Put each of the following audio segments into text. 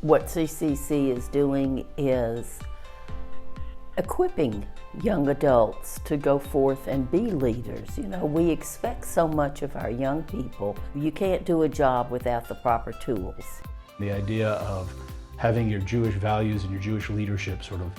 What CCC is doing is equipping young adults to go forth and be leaders. You know, we expect so much of our young people. You can't do a job without the proper tools. The idea of having your Jewish values and your Jewish leadership sort of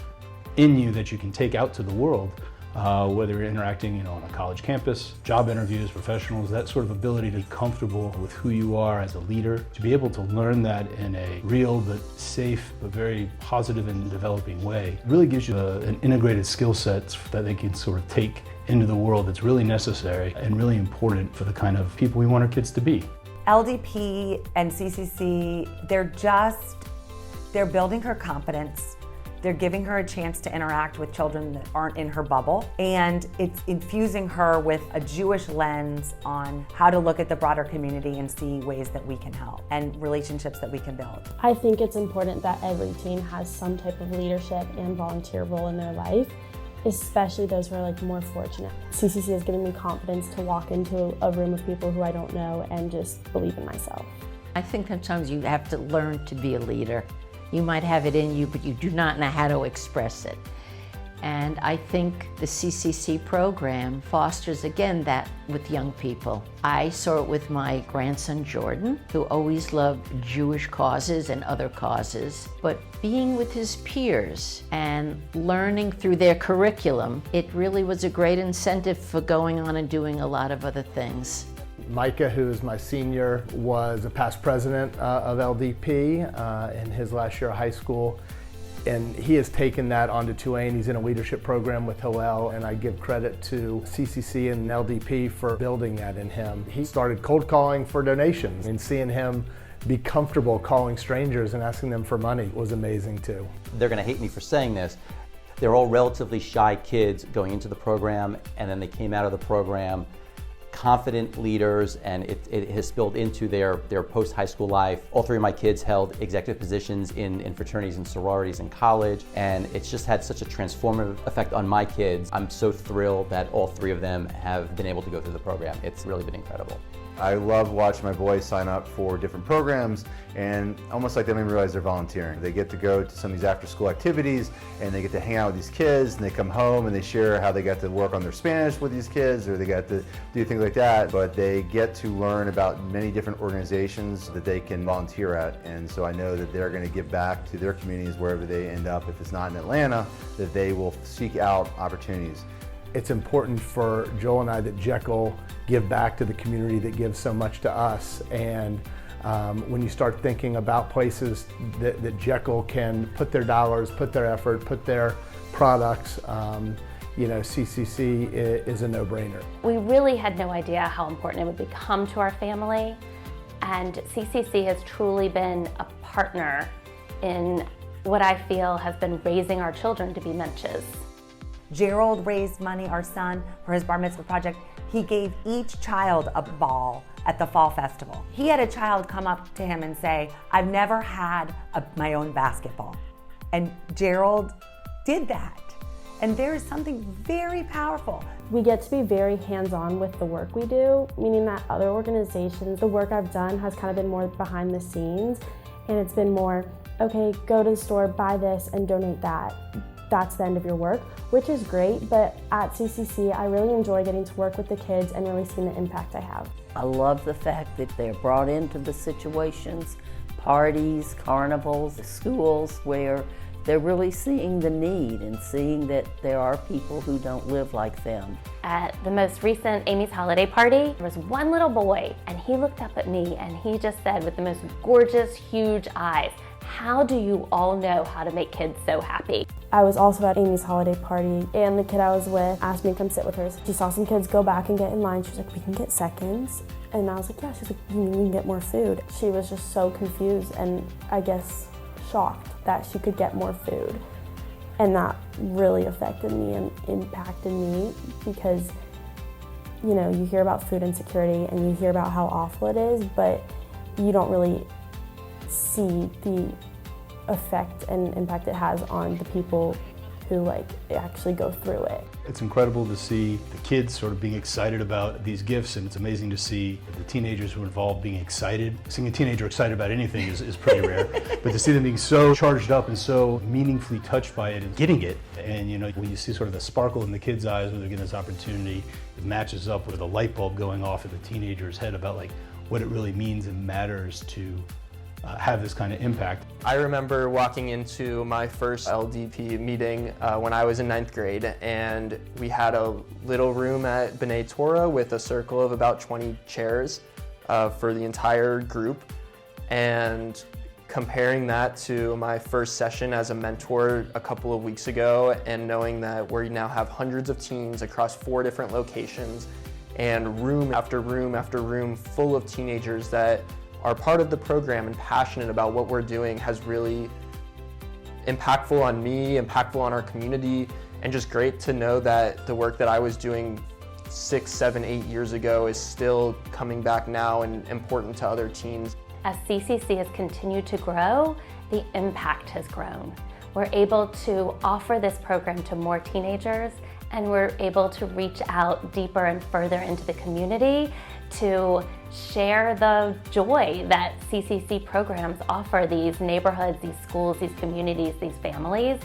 in you that you can take out to the world, whether you're interacting, on a college campus, job interviews, professionals, that sort of ability to be comfortable with who you are as a leader, to be able to learn that in a real but safe but very positive and developing way, really gives you an integrated skill set that they can sort of take into the world that's really necessary and really important for the kind of people we want our kids to be. LDP and CCC, they're building her confidence. They're giving her a chance to interact with children that aren't in her bubble, and it's infusing her with a Jewish lens on how to look at the broader community and see ways that we can help and relationships that we can build. I think it's important that every teen has some type of leadership and volunteer role in their life, especially those who are more fortunate. CCC has given me confidence to walk into a room of people who I don't know and just believe in myself. I think sometimes you have to learn to be a leader. You might have it in you, but you do not know how to express it. And I think the CCC program fosters, again, that with young people. I saw it with my grandson, Jordan, who always loved Jewish causes and other causes. But being with his peers and learning through their curriculum, it really was a great incentive for going on and doing a lot of other things. Micah, who is my senior, was a past president of LDP in his last year of high school, and he has taken that onto Tulane. He's in a leadership program with Hillel, and I give credit to CCC and LDP for building that in him. He started cold calling for donations, and seeing him be comfortable calling strangers and asking them for money was amazing too. They're going to hate me for saying this. They're all relatively shy kids going into the program, and then they came out of the program confident leaders, and it has spilled into their post-high school life. All three of my kids held executive positions in fraternities and sororities in college, and it's just had such a transformative effect on my kids. I'm so thrilled that all three of them have been able to go through the program. It's really been incredible. I love watching my boys sign up for different programs, and almost like they don't even realize they're volunteering. They get to go to some of these after-school activities, and they get to hang out with these kids, and they come home and they share how they got to work on their Spanish with these kids, or they got to do things like that. But they get to learn about many different organizations that they can volunteer at, and so I know that they're going to give back to their communities wherever they end up. If it's not in Atlanta, that they will seek out opportunities. It's important for Joel and I that Jekyll give back to the community that gives so much to us. And when you start thinking about places that Jekyll can put their dollars, put their effort, put their products, CCC is a no-brainer. We really had no idea how important it would become to our family. And CCC has truly been a partner in what I feel has been raising our children to be menches. Gerald raised money, our son, for his bar mitzvah project. He gave each child a ball at the fall festival. He had a child come up to him and say, "I've never had my own basketball." And Gerald did that. And there is something very powerful. We get to be very hands-on with the work we do, meaning that other organizations, the work I've done has kind of been more behind the scenes, and it's been more, okay, go to the store, buy this, and donate that. That's the end of your work, which is great, but at CCC, I really enjoy getting to work with the kids and really seeing the impact I have. I love the fact that they're brought into the situations, parties, carnivals, schools, where they're really seeing the need and seeing that there are people who don't live like them. At the most recent Amy's holiday party, there was one little boy, and he looked up at me and he just said with the most gorgeous, huge eyes, "How do you all know how to make kids so happy?" I was also at Amy's holiday party, and the kid I was with asked me to come sit with her. She saw some kids go back and get in line. She was like, "We can get seconds." And I was like, "Yeah." She's like, "You mean we can get more food?" She was just so confused and I guess shocked that she could get more food. And that really affected me and impacted me because, you hear about food insecurity and you hear about how awful it is, but you don't really see the effect and impact it has on the people who like actually go through it. It's incredible to see the kids sort of being excited about these gifts, and it's amazing to see the teenagers who are involved being excited. Seeing a teenager excited about anything is pretty rare, but to see them being so charged up and so meaningfully touched by it and getting it, and you know, when you see sort of the sparkle in the kids' eyes when they're getting this opportunity, it matches up with a light bulb going off in the teenager's head about like what it really means and matters to have this kind of impact. I remember walking into my first LDP meeting when I was in 9th grade, and we had a little room at B'nai Torah with a circle of about 20 chairs for the entire group. And comparing that to my first session as a mentor a couple of weeks ago, and knowing that we now have hundreds of teens across 4 different locations, and room after room after room full of teenagers that are part of the program and passionate about what we're doing, has really impactful on me, impactful on our community, and just great to know that the work that I was doing 6, 7, 8 years ago is still coming back now and important to other teens. As CCC has continued to grow, the impact has grown. We're able to offer this program to more teenagers, and we're able to reach out deeper and further into the community to share the joy that CCC programs offer these neighborhoods, these schools, these communities, these families.